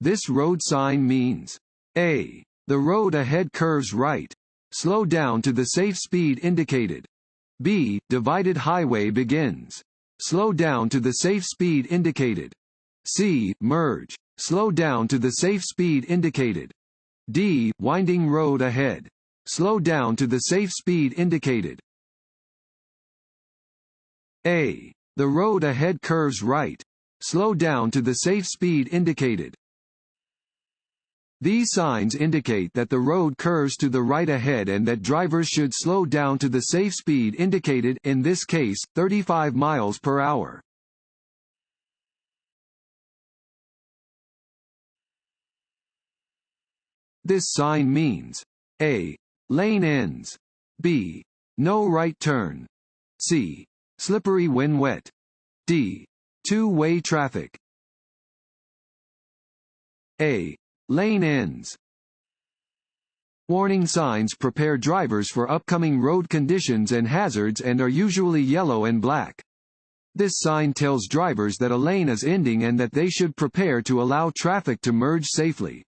This road sign means A. The road ahead curves right. Slow down to the safe speed indicated. B. Divided highway begins. Slow down to the safe speed indicated. C. Merge. Slow down to the safe speed indicated. D. Winding road ahead. Slow down to the safe speed indicated. A. The road ahead curves right. Slow down to the safe speed indicated. These signs indicate that the road curves to the right ahead and that drivers should slow down to the safe speed indicated, in this case, 35 miles per hour. This sign means A. Lane ends. B. No right turn. C. Slippery when wet. D. Two-way traffic. A. Lane ends. Warning signs prepare drivers for upcoming road conditions and hazards and are usually yellow and black. This sign tells drivers that a lane is ending and that they should prepare to allow traffic to merge safely.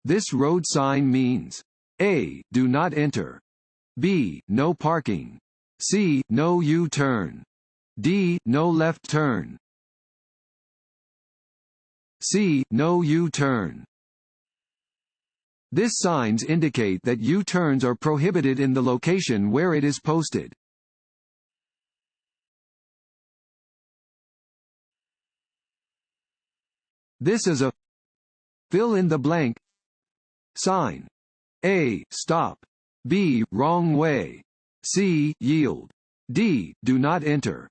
This road sign means A. Do not enter. B. No parking. C. No U-turn. D. No left turn. C. No U-turn. This signs indicate that U-turns are prohibited in the location where it is posted. This is a fill in the blank sign. A. Stop. B. Wrong way. C. Yield. D. Do not enter.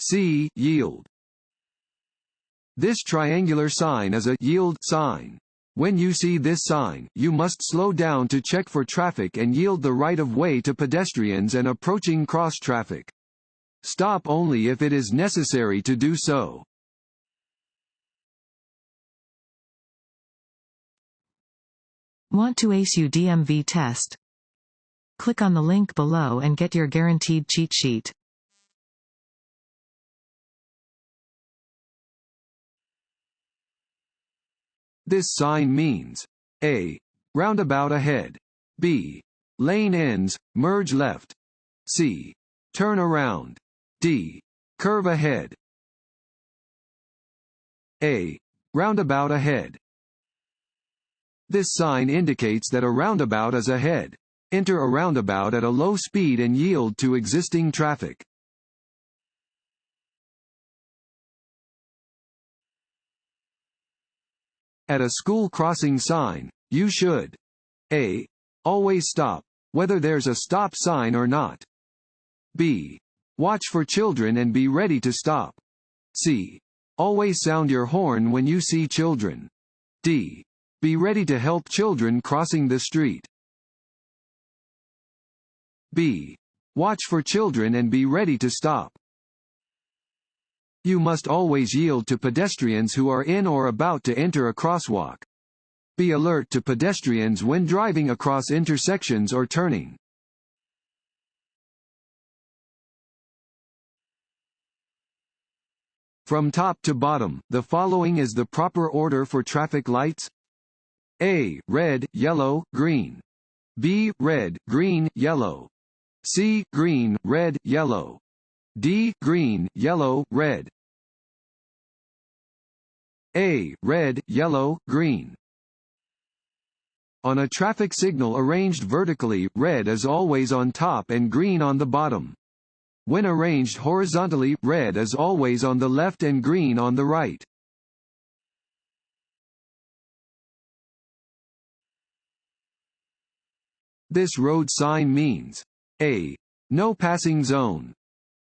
C. Yield. This triangular sign is a yield sign. When you see this sign, you must slow down to check for traffic and yield the right of way to pedestrians and approaching cross traffic. Stop only if it is necessary to do so. Want to ace your DMV test? Click on the link below and get your guaranteed cheat sheet. This sign means A. Roundabout ahead. B. Lane ends, merge left. C. Turn around. D. Curve ahead. A. Roundabout ahead. This sign indicates that a roundabout is ahead. Enter a roundabout at a low speed and yield to existing traffic. At a school crossing sign, you should A. Always stop, whether there's a stop sign or not. B. Watch for children and be ready to stop. C. Always sound your horn when you see children. D. Be ready to help children crossing the street. B. Watch for children and be ready to stop. You must always yield to pedestrians who are in or about to enter a crosswalk. Be alert to pedestrians when driving across intersections or turning. From top to bottom, the following is the proper order for traffic lights. A. Red, yellow, green. B. Red, green, yellow. C. Green, red, yellow. D. Green, yellow, red. A. Red, yellow, green. On a traffic signal arranged vertically, red is always on top and green on the bottom. When arranged horizontally, red is always on the left and green on the right. This road sign means A. No passing zone.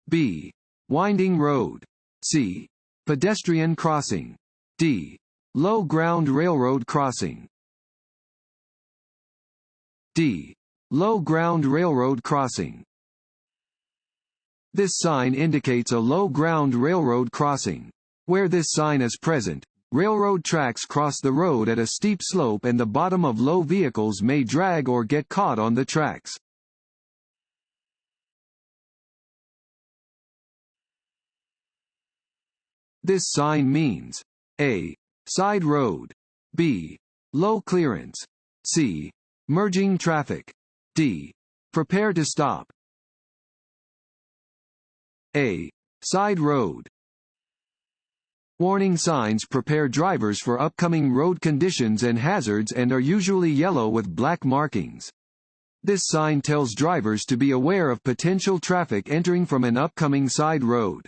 B. Winding road. C. Pedestrian crossing. D. Low ground railroad crossing. D. Low ground railroad crossing. This sign indicates a low ground railroad crossing. Where this sign is present, railroad tracks cross the road at a steep slope and the bottom of low vehicles may drag or get caught on the tracks. This sign means A. Side road. B. Low clearance. C. Merging traffic. D. Prepare to stop. A. Side road. Warning signs prepare drivers for upcoming road conditions and hazards and are usually yellow with black markings. This sign tells drivers to be aware of potential traffic entering from an upcoming side road.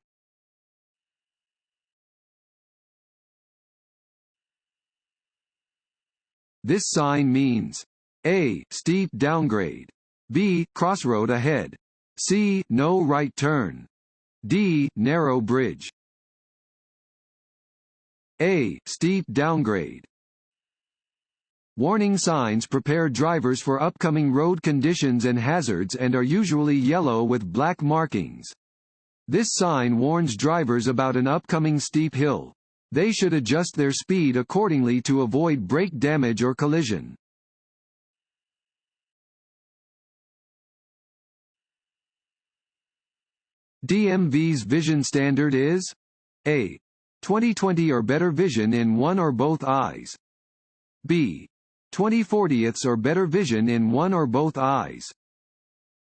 This sign means A. Steep downgrade. B. Crossroad ahead. C. No right turn. D. Narrow bridge. A. Steep downgrade. Warning signs prepare drivers for upcoming road conditions and hazards and are usually yellow with black markings. This sign warns drivers about an upcoming steep hill. They should adjust their speed accordingly to avoid brake damage or collision. DMV's vision standard is A. 20/20 or better vision in one or both eyes. B. 20/40 or better vision in one or both eyes.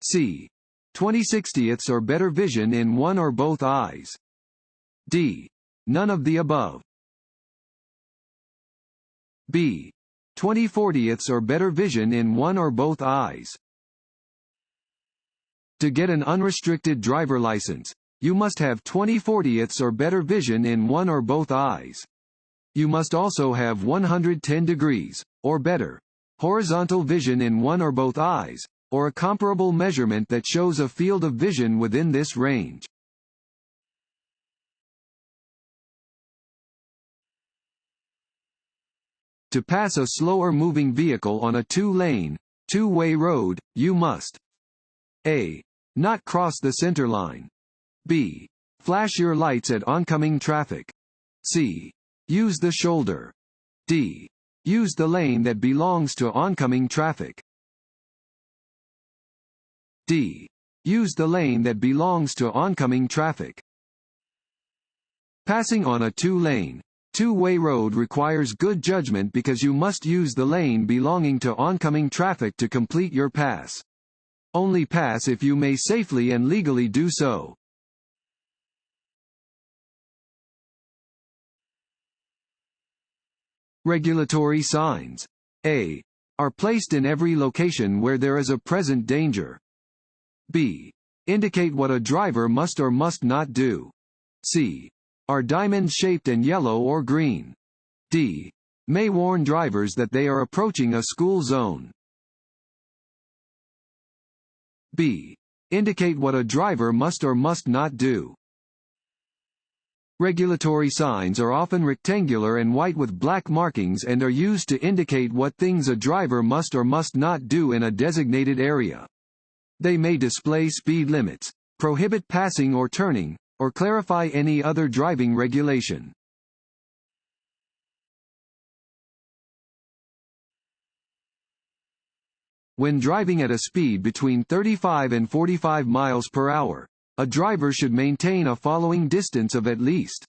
C. 20/60 or better vision in one or both eyes. D. None of the above. B. 20/40 or better vision in one or both eyes. To get an unrestricted driver license, you must have 20/40 or better vision in one or both eyes. You must also have 110 degrees, or better, horizontal vision in one or both eyes, or a comparable measurement that shows a field of vision within this range. To pass a slower moving vehicle on a two-lane, two-way road, you must A. Not cross the center line. B. Flash your lights at oncoming traffic. C. Use the shoulder. D. Use the lane that belongs to oncoming traffic. D. Use the lane that belongs to oncoming traffic. Passing on a two-lane, two-way road requires good judgment because you must use the lane belonging to oncoming traffic to complete your pass. Only pass if you may safely and legally do so. Regulatory signs A. Are placed in every location where there is a present danger. B. Indicate what a driver must or must not do. C. Are diamond-shaped and yellow or green. D. May warn drivers that they are approaching a school zone. B. Indicate what a driver must or must not do. Regulatory signs are often rectangular and white with black markings and are used to indicate what things a driver must or must not do in a designated area. They may display speed limits, prohibit passing or turning, or clarify any other driving regulation. When driving at a speed between 35 and 45 miles per hour, a driver should maintain a following distance of at least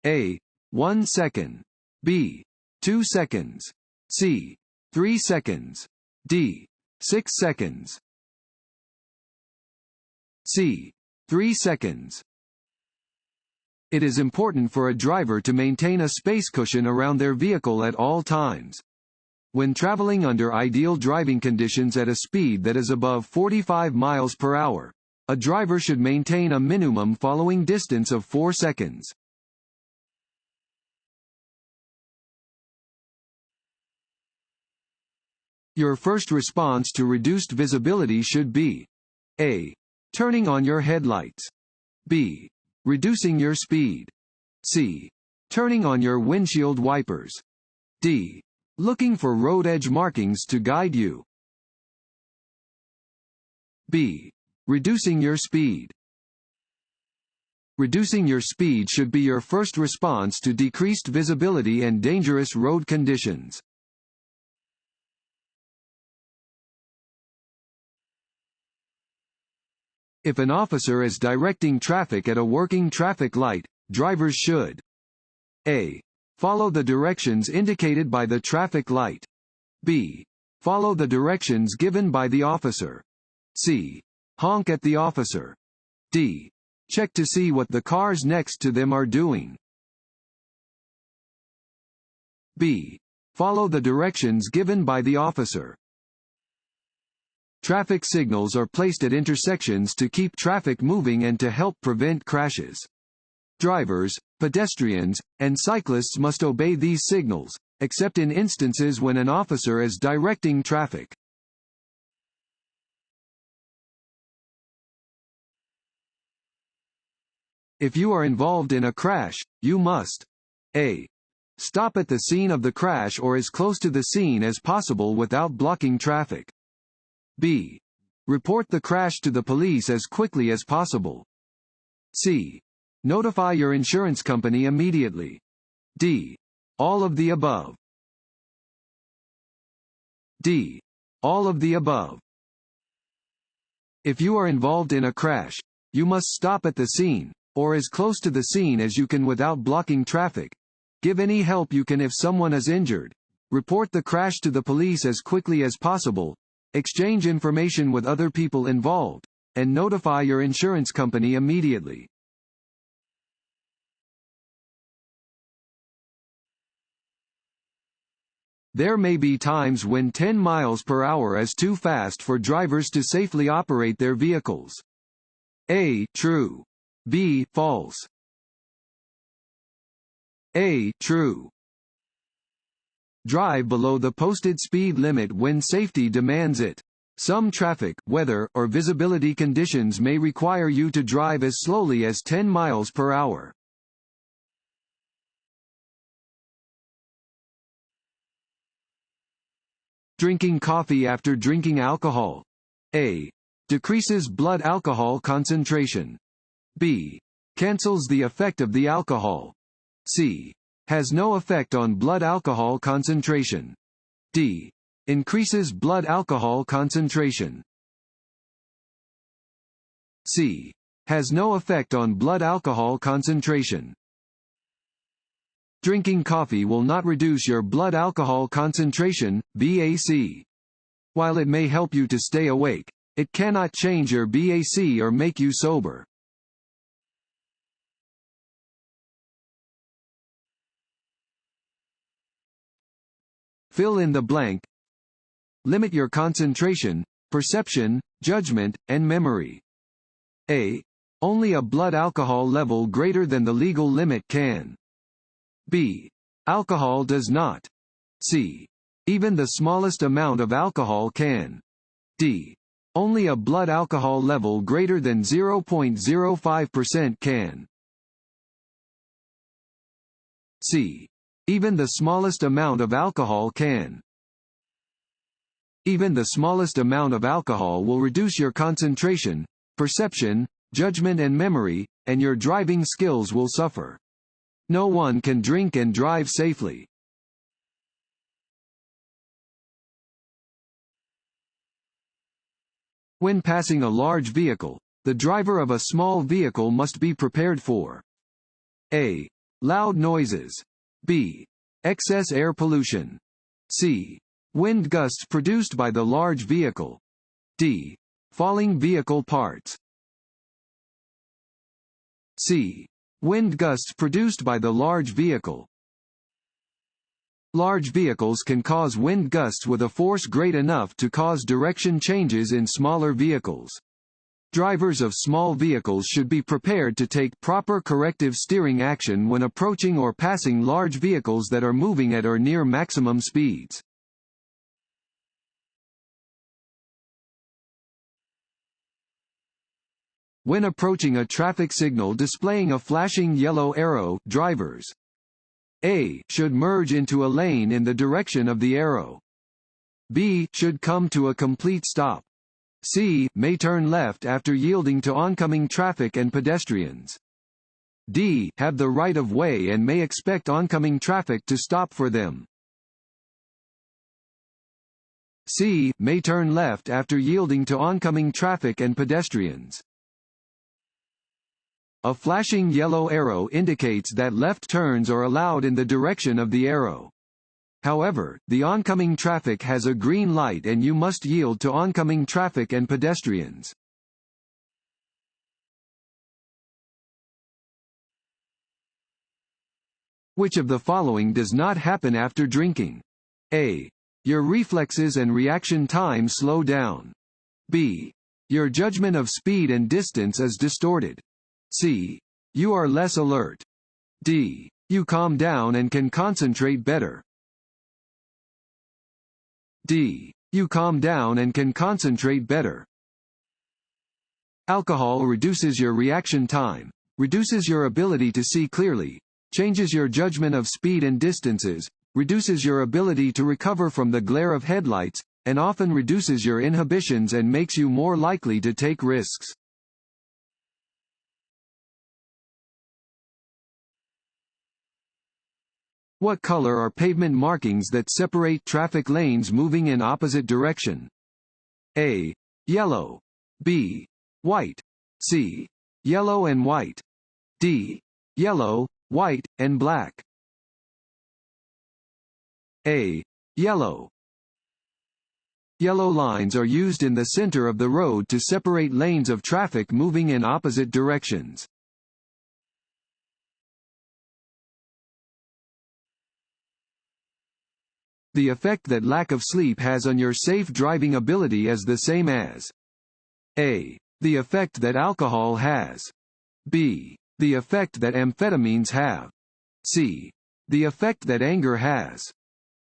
A. 1 second. B. 2 seconds. C. 3 seconds. D. 6 seconds. C. 3 seconds. It is important for a driver to maintain a space cushion around their vehicle at all times. When traveling under ideal driving conditions at a speed that is above 45 miles per hour, a driver should maintain a minimum following distance of 4 seconds. Your first response to reduced visibility should be A. Turning on your headlights. B. Reducing your speed. C. Turning on your windshield wipers. D. Looking for road edge markings to guide you. B. Reducing your speed. Reducing your speed should be your first response to decreased visibility and dangerous road conditions. If an officer is directing traffic at a working traffic light, drivers should A. Follow the directions indicated by the traffic light. B. Follow the directions given by the officer. C. Honk at the officer. D. Check to see what the cars next to them are doing. B. Follow the directions given by the officer. Traffic signals are placed at intersections to keep traffic moving and to help prevent crashes. Drivers, pedestrians, and cyclists must obey these signals, except in instances when an officer is directing traffic. If you are involved in a crash, you must A. Stop at the scene of the crash or as close to the scene as possible without blocking traffic. B. Report the crash to the police as quickly as possible. C. Notify your insurance company immediately. D. All of the above. D. All of the above. If you are involved in a crash, you must stop at the scene, or as close to the scene as you can without blocking traffic. Give any help you can if someone is injured. Report the crash to the police as quickly as possible. Exchange information with other people involved, and notify your insurance company immediately. There may be times when 10 miles per hour is too fast for drivers to safely operate their vehicles. A. True. B. False. A. True. Drive below the posted speed limit when safety demands it. Some traffic, weather, or visibility conditions may require you to drive as slowly as 10 miles per hour. Drinking coffee after drinking alcohol. A. Decreases blood alcohol concentration. B. Cancels the effect of the alcohol. C. Has no effect on blood alcohol concentration. D. Increases blood alcohol concentration. C. Has no effect on blood alcohol concentration. Drinking coffee will not reduce your blood alcohol concentration, BAC. While it may help you to stay awake, it cannot change your BAC or make you sober. Fill in the blank. Limit your concentration, perception, judgment, and memory. A. Only a blood alcohol level greater than the legal limit can. B. Alcohol does not. C. Even the smallest amount of alcohol can. D. Only a blood alcohol level greater than 0.05% can. C. Even the smallest amount of alcohol can. Even the smallest amount of alcohol will reduce your concentration, perception, judgment and memory, and your driving skills will suffer. No one can drink and drive safely. When passing a large vehicle, the driver of a small vehicle must be prepared for A. Loud noises. B. Excess air pollution. C. Wind gusts produced by the large vehicle. D. Falling vehicle parts. C. Wind gusts produced by the large vehicle. Large vehicles can cause wind gusts with a force great enough to cause direction changes in smaller vehicles. Drivers of small vehicles should be prepared to take proper corrective steering action when approaching or passing large vehicles that are moving at or near maximum speeds. When approaching a traffic signal displaying a flashing yellow arrow, drivers A. should merge into a lane in the direction of the arrow. B. should come to a complete stop. C. may turn left after yielding to oncoming traffic and pedestrians. D. have the right of way and may expect oncoming traffic to stop for them. C. may turn left after yielding to oncoming traffic and pedestrians. A flashing yellow arrow indicates that left turns are allowed in the direction of the arrow. However, the oncoming traffic has a green light and you must yield to oncoming traffic and pedestrians. Which of the following does not happen after drinking? A. Your reflexes and reaction time slow down. B. Your judgment of speed and distance is distorted. C. You are less alert. D. You calm down and can concentrate better. D. You calm down and can concentrate better. Alcohol reduces your reaction time, reduces your ability to see clearly, changes your judgment of speed and distances, reduces your ability to recover from the glare of headlights, and often reduces your inhibitions and makes you more likely to take risks. What color are pavement markings that separate traffic lanes moving in opposite direction? A. Yellow. B. White. C. Yellow and white. D. Yellow, white, and black. A. Yellow. Yellow lines are used in the center of the road to separate lanes of traffic moving in opposite directions. The effect that lack of sleep has on your safe driving ability is the same as A. The effect that alcohol has. B. The effect that amphetamines have. C. The effect that anger has.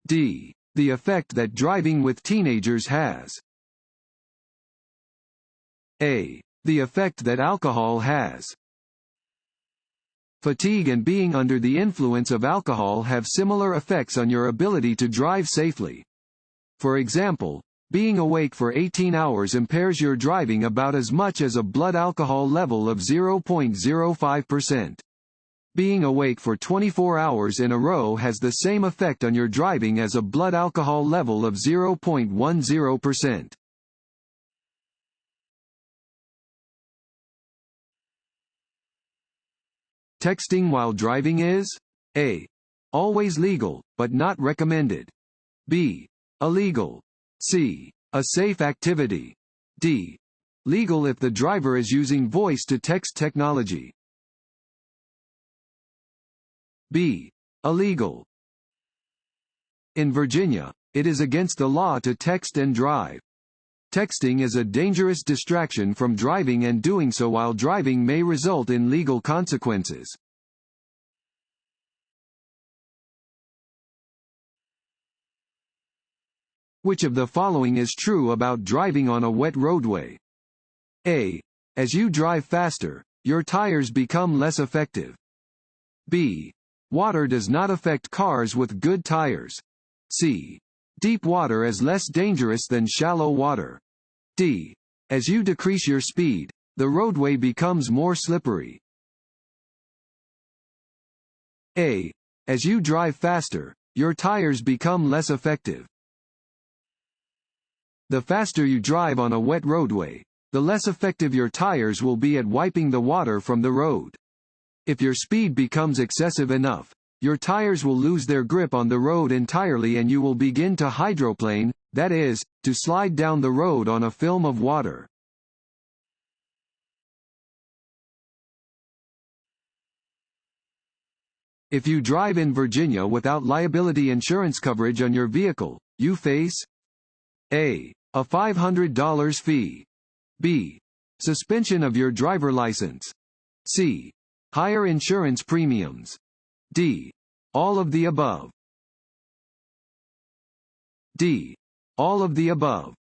D. The effect that driving with teenagers has. A. The effect that alcohol has. Fatigue and being under the influence of alcohol have similar effects on your ability to drive safely. For example, being awake for 18 hours impairs your driving about as much as a blood alcohol level of 0.05%. Being awake for 24 hours in a row has the same effect on your driving as a blood alcohol level of 0.10%. Texting while driving is A. Always legal, but not recommended. B. Illegal. C. A safe activity. D. Legal if the driver is using voice-to-text technology. B. Illegal. In Virginia, it is against the law to text and drive. Texting is a dangerous distraction from driving, and doing so while driving may result in legal consequences. Which of the following is true about driving on a wet roadway? A. As you drive faster, your tires become less effective. B. Water does not affect cars with good tires. C. Deep water is less dangerous than shallow water. D. As you decrease your speed, the roadway becomes more slippery. A. As you drive faster, your tires become less effective. The faster you drive on a wet roadway, the less effective your tires will be at wiping the water from the road. If your speed becomes excessive enough, your tires will lose their grip on the road entirely and you will begin to hydroplane, that is, to slide down the road on a film of water. If you drive in Virginia without liability insurance coverage on your vehicle, you face A. A $500 fee. B. Suspension of your driver license. C. Higher insurance premiums. D. All of the above. D. All of the above.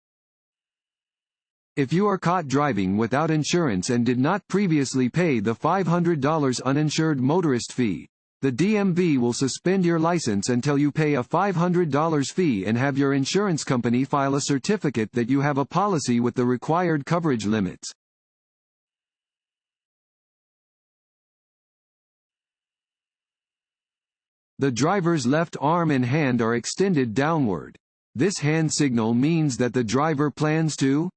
If you are caught driving without insurance and did not previously pay the $500 uninsured motorist fee, the DMV will suspend your license until you pay a $500 fee and have your insurance company file a certificate that you have a policy with the required coverage limits. The driver's left arm and hand are extended downward. This hand signal means that the driver plans to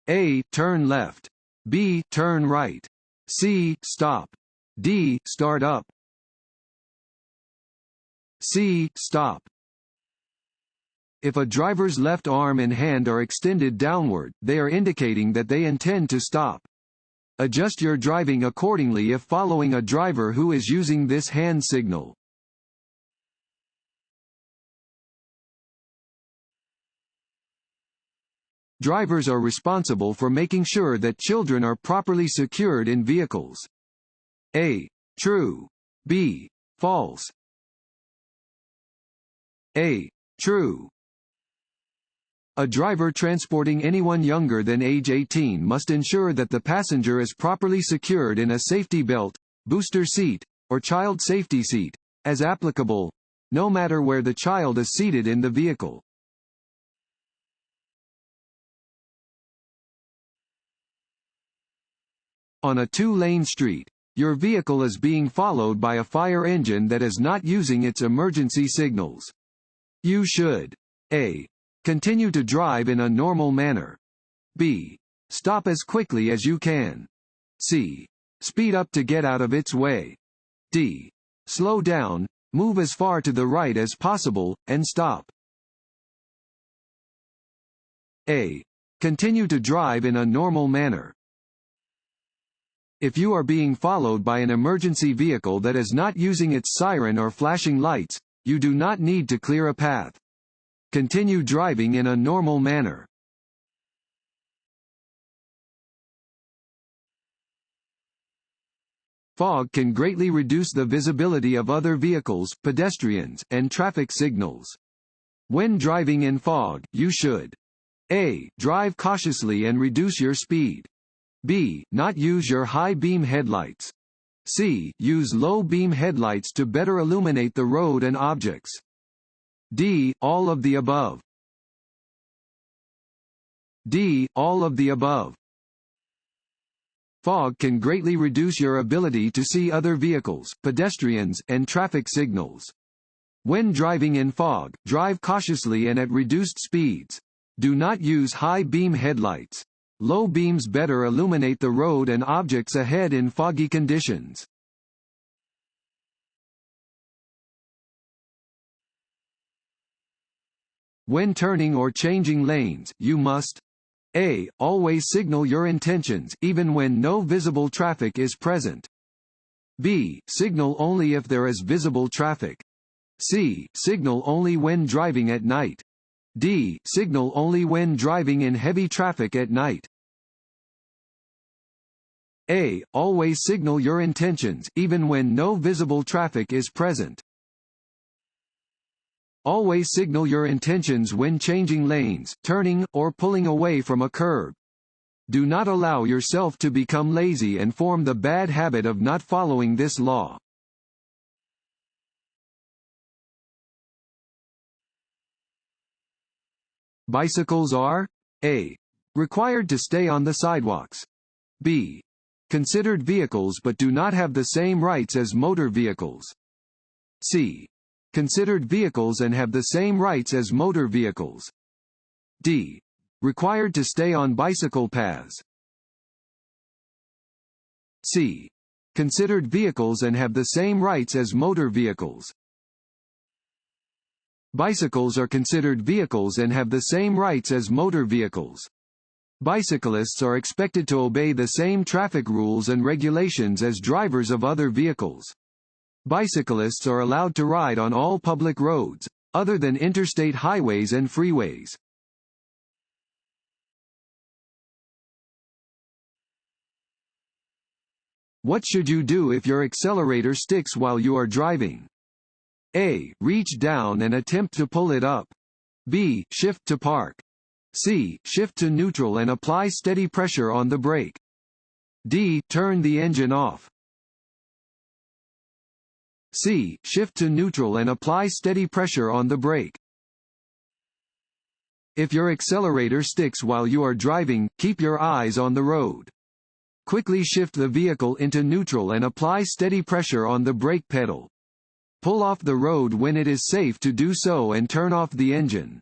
A. Turn left. B. Turn right. C. Stop. D. Start up. C. Stop. If a driver's left arm and hand are extended downward, they are indicating that they intend to stop. Adjust your driving accordingly if following a driver who is using this hand signal. Drivers are responsible for making sure that children are properly secured in vehicles. A. True. B. False. A. True. A driver transporting anyone younger than age 18 must ensure that the passenger is properly secured in a safety belt, booster seat, or child safety seat, as applicable, no matter where the child is seated in the vehicle. On a two-lane street, your vehicle is being followed by a fire engine that is not using its emergency signals. You should A. Continue to drive in a normal manner. B. Stop as quickly as you can. C. Speed up to get out of its way. D. Slow down, move as far to the right as possible, and stop. A. Continue to drive in a normal manner. If you are being followed by an emergency vehicle that is not using its siren or flashing lights, you do not need to clear a path. Continue driving in a normal manner. Fog can greatly reduce the visibility of other vehicles, pedestrians, and traffic signals. When driving in fog, you should A. Drive cautiously and reduce your speed. B. Not use your high-beam headlights. C. Use low-beam headlights to better illuminate the road and objects. D. All of the above. D. All of the above. Fog can greatly reduce your ability to see other vehicles, pedestrians, and traffic signals. When driving in fog, drive cautiously and at reduced speeds. Do not use high-beam headlights. Low beams better illuminate the road and objects ahead in foggy conditions. When turning or changing lanes, you must A. Always signal your intentions, even when no visible traffic is present. B. Signal only if there is visible traffic. C. Signal only when driving at night. D. Signal only when driving in heavy traffic at night. A. Always signal your intentions, even when no visible traffic is present. Always signal your intentions when changing lanes, turning, or pulling away from a curb. Do not allow yourself to become lazy and form the bad habit of not following this law. Bicycles are A. Required to stay on the sidewalks. B. Considered vehicles but do not have the same rights as motor vehicles. C. Considered vehicles and have the same rights as motor vehicles. D. Required to stay on bicycle paths. C. Considered vehicles and have the same rights as motor vehicles. Bicycles are considered vehicles and have the same rights as motor vehicles. Bicyclists are expected to obey the same traffic rules and regulations as drivers of other vehicles. Bicyclists are allowed to ride on all public roads, other than interstate highways and freeways. What should you do if your accelerator sticks while you are driving? A. Reach down and attempt to pull it up. B. Shift to park. C. Shift to neutral and apply steady pressure on the brake. D. Turn the engine off. C. Shift to neutral and apply steady pressure on the brake. If your accelerator sticks while you are driving, keep your eyes on the road. Quickly shift the vehicle into neutral and apply steady pressure on the brake pedal. Pull off the road when it is safe to do so and turn off the engine.